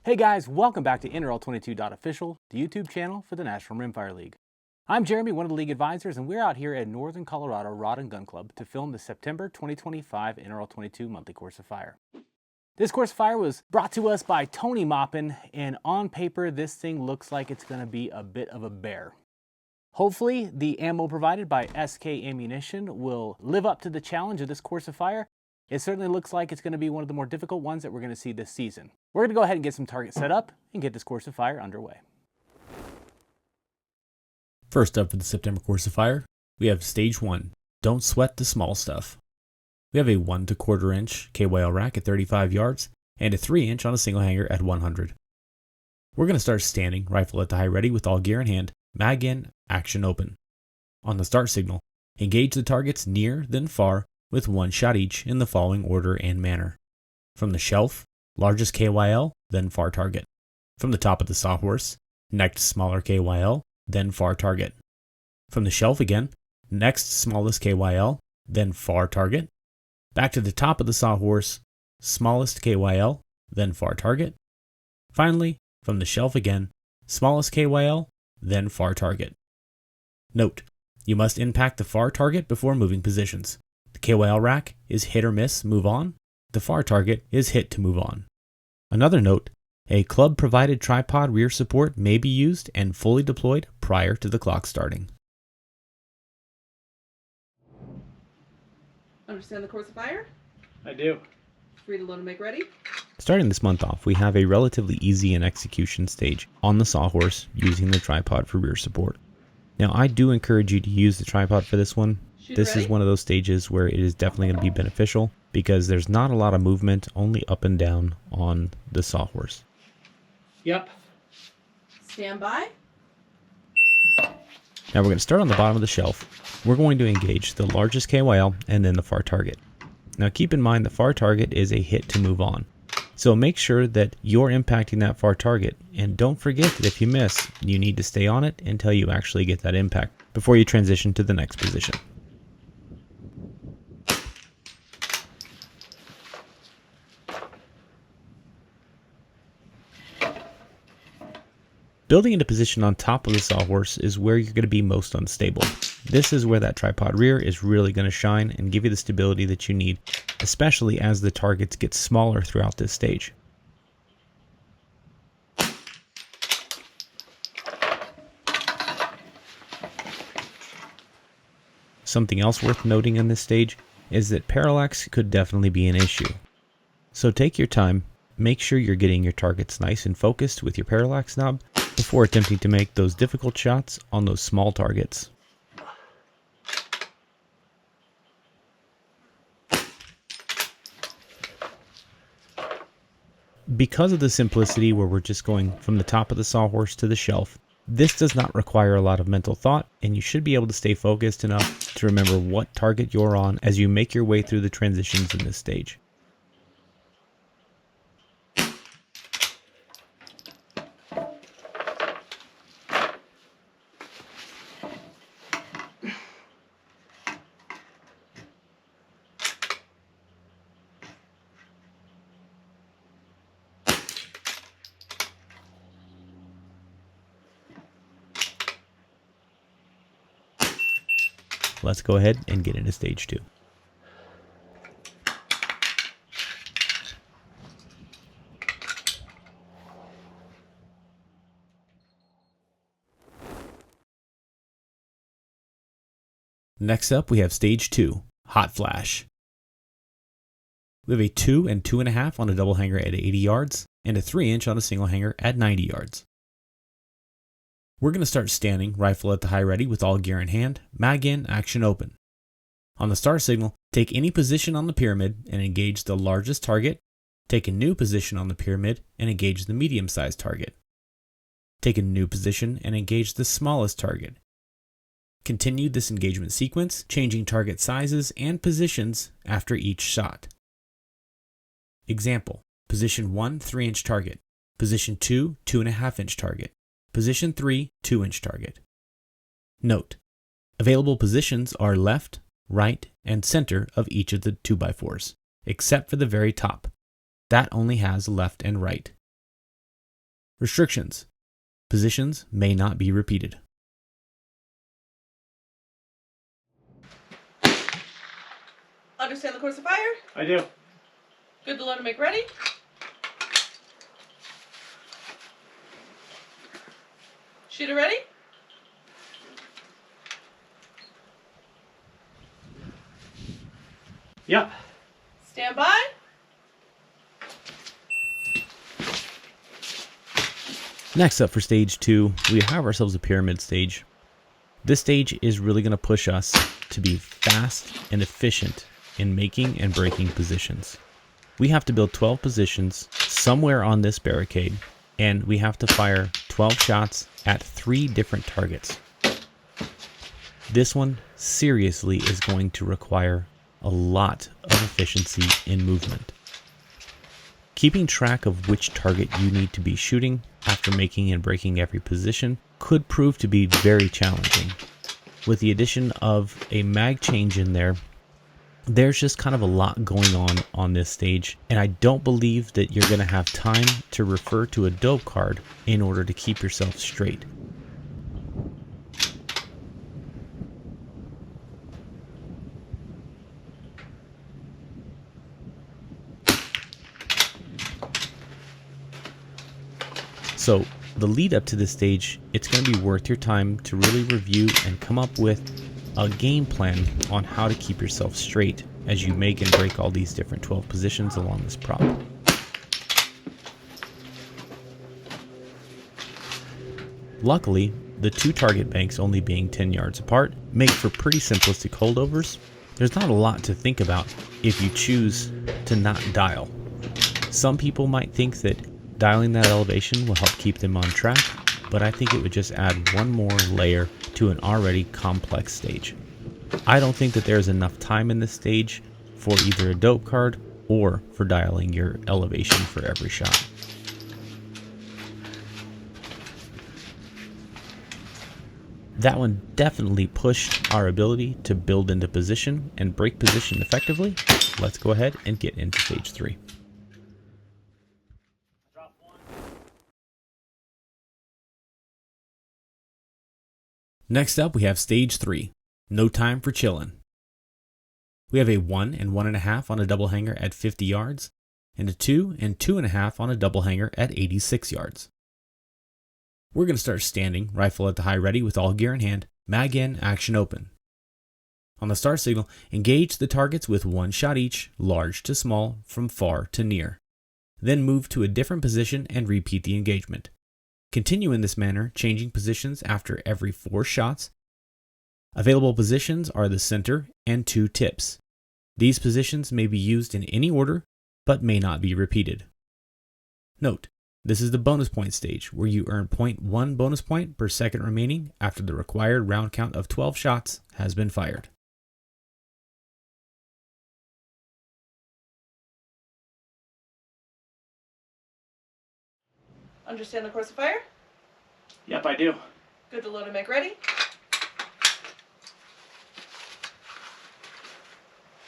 Hey guys, welcome back to NRL22.official, the YouTube channel for the National Rimfire League. I'm Jeremy, one of the league advisors, and we're out here at Northern Colorado Rod and Gun Club to film the September 2025 NRL22 monthly Course of Fire. This Course of Fire was brought to us by Tony Maupin, and on paper this thing looks like it's going to be a bit of a bear. Hopefully the ammo provided by SK Ammunition will live up to the challenge of this Course of Fire. It certainly looks like it's going to be one of the more difficult ones that we're going to see this season. We're going to go ahead and get some targets set up and get this Course of Fire underway. First up for the September Course of Fire, we have Stage 1, Don't Sweat the Small Stuff. We have a 1 1/4 inch KYL rack at 35 yards and a 3 inch on a single hanger at 100. We're going to start standing, rifle at the high ready with all gear in hand, mag in, action open. On the start signal, engage the targets near then far with one shot each in the following order and manner. From the shelf, largest KYL, then far target. From the top of the sawhorse, next smaller KYL, then far target. From the shelf again, next smallest KYL, then far target. Back to the top of the sawhorse, smallest KYL, then far target. Finally, from the shelf again, smallest KYL, then far target. Note, you must impact the far target before moving positions. The KYL rack is hit or miss, move on. The far target is hit to move on. Another note, a club-provided tripod rear support may be used and fully deployed prior to the clock starting. Understand the Course of Fire? I do. Free to load and make ready? Starting this month off, we have a relatively easy and execution stage on the sawhorse using the tripod for rear support. Now I do encourage you to use the tripod for this one. This is one of those stages where it is definitely going to be beneficial because there's not a lot of movement, only up and down on the sawhorse. Yep. Stand by. Now we're going to start on the bottom of the shelf. We're going to engage the largest KYL and then the far target. Now keep in mind the far target is a hit to move on. So make sure that you're impacting that far target, and don't forget that if you miss, you need to stay on it until you actually get that impact before you transition to the next position. Building into position on top of the sawhorse is where you're going to be most unstable. This is where that tripod rear is really going to shine and give you the stability that you need, especially as the targets get smaller throughout this stage. Something else worth noting in this stage is that parallax could definitely be an issue. So take your time, make sure you're getting your targets nice and focused with your parallax knob before attempting to make those difficult shots on those small targets. Because of the simplicity where we're just going from the top of the sawhorse to the shelf, this does not require a lot of mental thought, and you should be able to stay focused enough to remember what target you're on as you make your way through the transitions in this stage. Let's go ahead and get into stage 2. Next up, we have stage 2, Hot Flash. We have a 2 and 2.5 on a double hanger at 80 yards and a 3 inch on a single hanger at 90 yards. We're going to start standing, rifle at the high ready with all gear in hand, mag in, action open. On the start signal, take any position on the pyramid and engage the largest target. Take a new position on the pyramid and engage the medium-sized target. Take a new position and engage the smallest target. Continue this engagement sequence, changing target sizes and positions after each shot. Example, position 1, 3 inch target. Position 2, 2.5 inch target. Position 3, 2 inch target. Note, available positions are left, right, and center of each of the 2x4s, except for the very top. That only has left and right. Restrictions. Positions may not be repeated. Understand the course of fire? I do. Good to load and make ready? Shooter ready? Yep. Stand by. Next up for stage 2, we have ourselves a pyramid stage. This stage is really going to push us to be fast and efficient in making and breaking positions. We have to build 12 positions somewhere on this barricade, and we have to fire 12 shots at 3 different targets. This one seriously is going to require a lot of efficiency in movement. Keeping track of which target you need to be shooting after making and breaking every position could prove to be very challenging. With the addition of a mag change in there, there's just kind of a lot going on this stage, and I don't believe that you're going to have time to refer to a dope card in order to keep yourself straight. So the lead up to this stage, it's going to be worth your time to really review and come up with a game plan on how to keep yourself straight as you make and break all these different 12 positions along this prop. Luckily, the 2 target banks only being 10 yards apart make for pretty simplistic holdovers. There's not a lot to think about if you choose to not dial. Some people might think that dialing that elevation will help keep them on track, but I think it would just add one more layer to an already complex stage. I don't think that there's enough time in this stage for either a dope card or for dialing your elevation for every shot. That one definitely pushed our ability to build into position and break position effectively. Let's go ahead and get into stage 3. Next up, we have stage 3, no time for chillin'. We have a 1 and 1.5 on a double hanger at 50 yards, and a 2 and 2.5 on a double hanger at 86 yards. We're going to start standing, rifle at the high ready with all gear in hand, mag in, action open. On the start signal, engage the targets with 1 shot each, large to small, from far to near. Then move to a different position and repeat the engagement. Continue in this manner, changing positions after every 4 shots. Available positions are the center and 2 tips. These positions may be used in any order, but may not be repeated. Note, this is the bonus point stage, where you earn 0.1 bonus point per second remaining after the required round count of 12 shots has been fired. Understand the course of fire? Yep, I do. Good to load and make ready?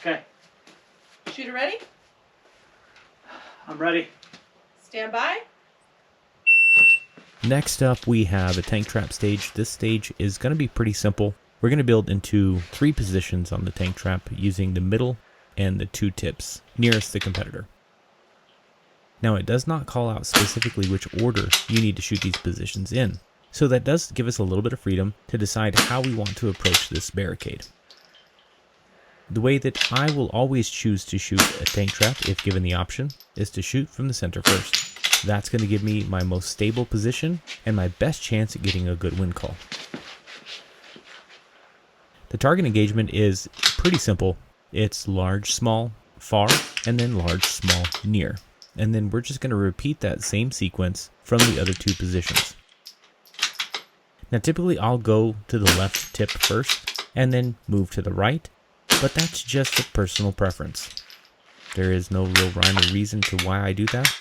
Okay. Shooter ready? I'm ready. Stand by. Next up, we have a tank trap stage. This stage is going to be pretty simple. We're going to build into 3 positions on the tank trap using the middle and the 2 tips nearest the competitor. Now, it does not call out specifically which order you need to shoot these positions in, so that does give us a little bit of freedom to decide how we want to approach this barricade. The way that I will always choose to shoot a tank trap, if given the option, is to shoot from the center first. That's going to give me my most stable position and my best chance at getting a good win call. The target engagement is pretty simple. It's large, small, far, and then large, small, near. And then we're just going to repeat that same sequence from the other 2 positions. Now typically I'll go to the left tip first and then move to the right, but that's just a personal preference. There is no real rhyme or reason to why I do that.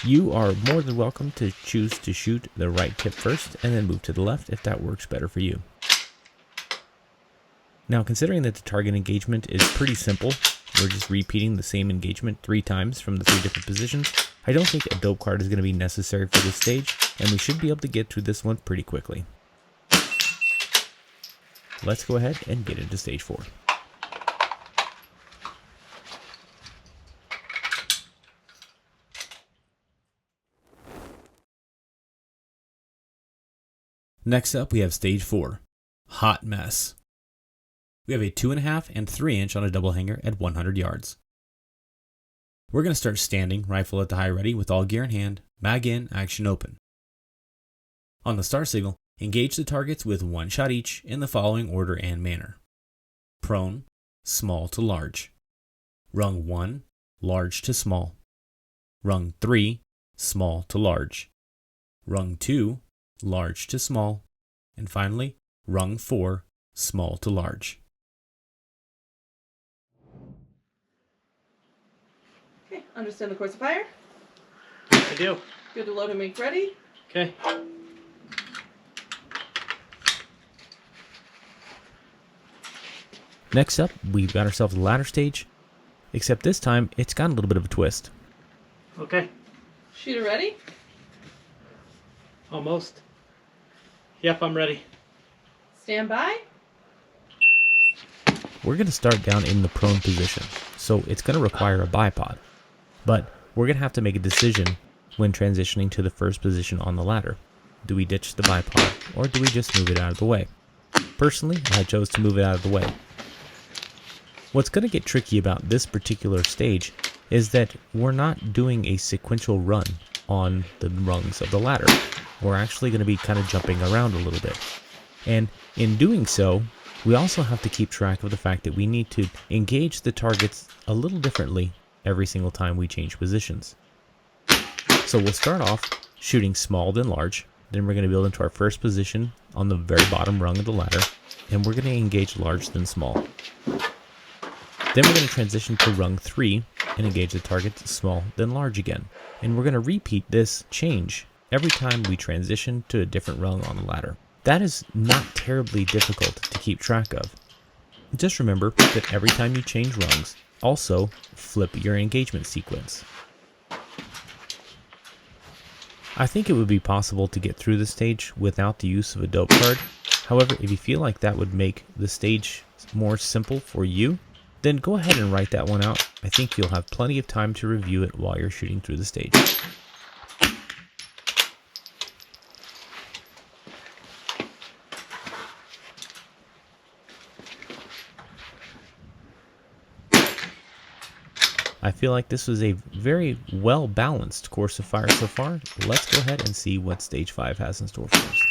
You are more than welcome to choose to shoot the right tip first and then move to the left if that works better for you. Now, considering that the target engagement is pretty simple, we're just repeating the same engagement 3 times from the 3 different positions, I don't think a dope card is going to be necessary for this stage, and we should be able to get through this one pretty quickly. Let's go ahead and get into stage 4. Next up, we have stage 4, Hot Mess. We have a 2.5 and 3 inch on a double hanger at 100 yards. We're going to start standing, rifle at the high ready with all gear in hand, mag in, action open. On the start signal, engage the targets with 1 shot each in the following order and manner. Prone, small to large. Rung 1, large to small. Rung 3, small to large. Rung 2, large to small. And finally, rung 4, small to large. Okay, understand the course of fire? I do. Good to load and make ready. Okay. Next up, we've got ourselves a ladder stage, except this time it's got a little bit of a twist. Okay. Shooter ready? Almost. Yep, I'm ready. Stand by. We're going to start down in the prone position, so it's going to require a bipod. But we're going to have to make a decision when transitioning to the first position on the ladder. Do we ditch the bipod, or do we just move it out of the way? Personally, I chose to move it out of the way. What's going to get tricky about this particular stage is that we're not doing a sequential run on the rungs of the ladder. We're actually going to be kind of jumping around a little bit. And in doing so, we also have to keep track of the fact that we need to engage the targets a little differently every single time we change positions. So we'll start off shooting small then large, then we're going to build into our first position on the very bottom rung of the ladder, and we're going to engage large then small. Then we're going to transition to rung 3 and engage the targets small then large again. And we're going to repeat this change every time we transition to a different rung on the ladder. That is not terribly difficult to keep track of. Just remember that every time you change rungs, also flip your engagement sequence. I think it would be possible to get through the stage without the use of a dope card. However, if you feel like that would make the stage more simple for you, then go ahead and write that one out. I think you'll have plenty of time to review it while you're shooting through the stage. I feel like this was a very well-balanced course of fire so far. Let's go ahead and see what Stage 5 has in store for us.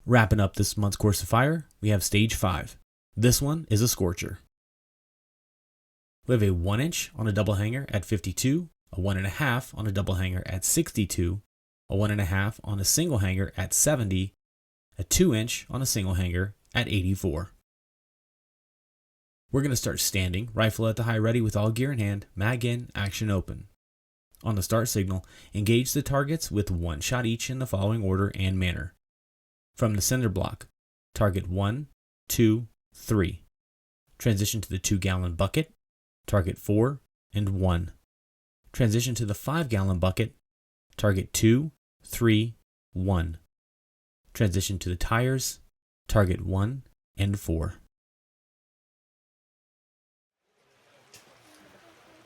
Wrapping up this month's course of fire, we have Stage 5. This one is a Scorcher. We have a 1 inch on a double hanger at 52, a 1.5 on a double hanger at 62, a 1.5 on a single hanger at 70, a 2 inch on a single hanger at 84. We're going to start standing, rifle at the high ready with all gear in hand, mag in, action open. On the start signal, engage the targets with 1 shot each in the following order and manner. From the center block, target 1, 2, 3. Transition to the 2-gallon bucket, target 4 and 1. Transition to the 5-gallon bucket, target 2, 3, 1. Transition to the tires, target 1 and 4.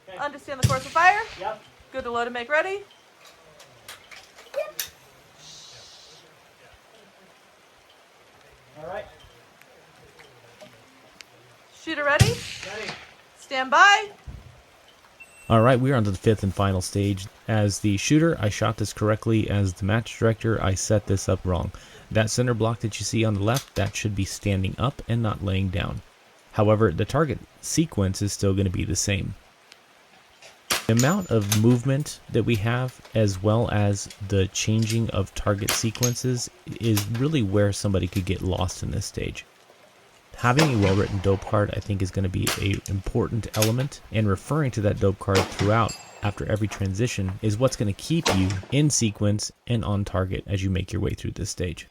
Okay. Understand the course of fire? Yep. Good to load and make ready? All right. Shooter ready? Ready. Stand by. Alright, we are on to the 5th and final stage. As the shooter, I shot this correctly. As the match director, I set this up wrong. That center block that you see on the left, that should be standing up and not laying down. However, the target sequence is still going to be the same. The amount of movement that we have, as well as the changing of target sequences, is really where somebody could get lost in this stage. Having a well-written dope card, I think, is going to be an important element, and referring to that dope card throughout after every transition is what's going to keep you in sequence and on target as you make your way through this stage.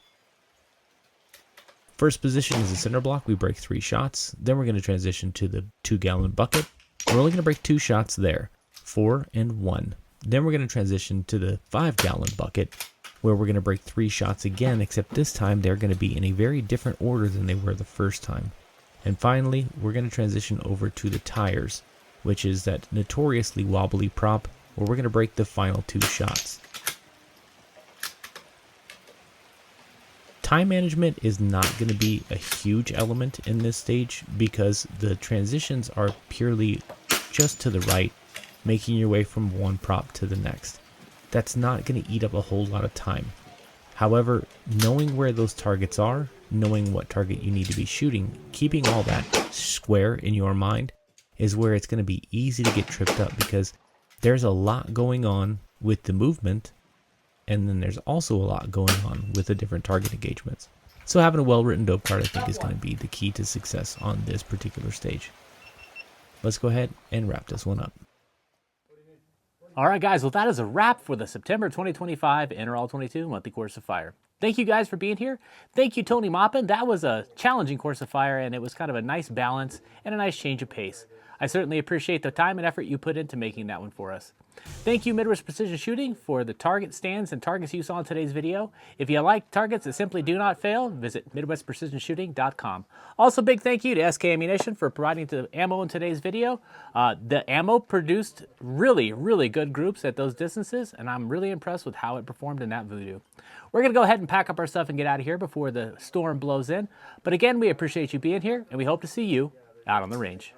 First position is the center block. We break 3 shots. Then we're going to transition to the 2-gallon bucket. We're only going to break 2 shots there, 4 and 1. Then we're going to transition to the 5-gallon bucket, where we're going to break 3 shots again, except this time they're going to be in a very different order than they were the first time. And finally, we're going to transition over to the tires, which is that notoriously wobbly prop, where we're going to break the final 2 shots. Time management is not going to be a huge element in this stage because the transitions are purely just to the right, making your way from one prop to the next. That's not going to eat up a whole lot of time. However, knowing where those targets are, knowing what target you need to be shooting, keeping all that square in your mind is where it's going to be easy to get tripped up because there's a lot going on with the movement, and then there's also a lot going on with the different target engagements. So having a well-written dope card I think is going to be the key to success on this particular stage. Let's go ahead and wrap this one up. All right, guys. Well, that is a wrap for the September 2025 NRL22 Monthly Course of Fire. Thank you guys for being here. Thank you, Tony Maupin. That was a challenging course of fire, and it was kind of a nice balance and a nice change of pace. I certainly appreciate the time and effort you put into making that one for us. Thank you, Midwest Precision Shooting, for the target stands and targets you saw in today's video. If you like targets that simply do not fail, visit MidwestPrecisionShooting.com. Also, big thank you to SK Ammunition for providing the ammo in today's video. The ammo produced really, really good groups at those distances, and I'm really impressed with how it performed in that video. We're going to go ahead and pack up our stuff and get out of here before the storm blows in. But again, we appreciate you being here, and we hope to see you out on the range.